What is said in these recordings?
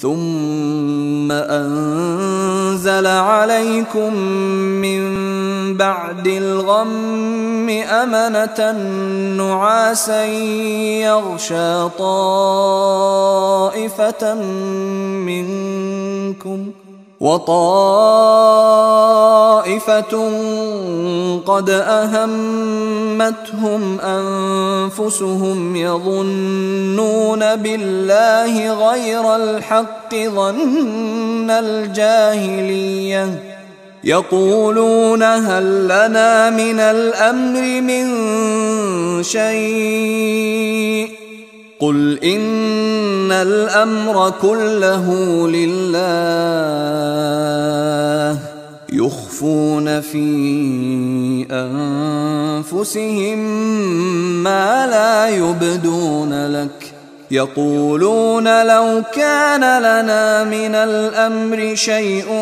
ثم أنزل عليكم من بعد الغم أمنة نعاسا يغشى طائفة منكم وطائفة قد أهمتهم أنفسهم يظنون بالله غير الحق ظن الجاهلية يقولون هل لنا من الأمر من شيء قل إن الأمر كله لله يخفون في أنفسهم ما لا يبدون لك يقولون لو كان لنا من الأمر شيء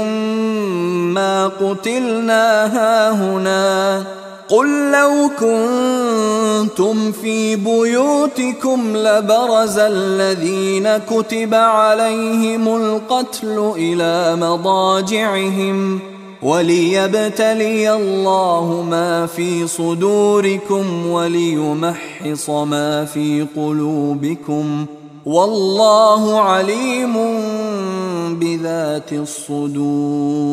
ما قتلنا هاهنا قل لو كنتم في بيوتكم لبرز الذين كتب عليهم القتل إلى مضاجعهم وليبتلي الله ما في صدوركم وليمحص ما في قلوبكم والله عليم بذات الصدور.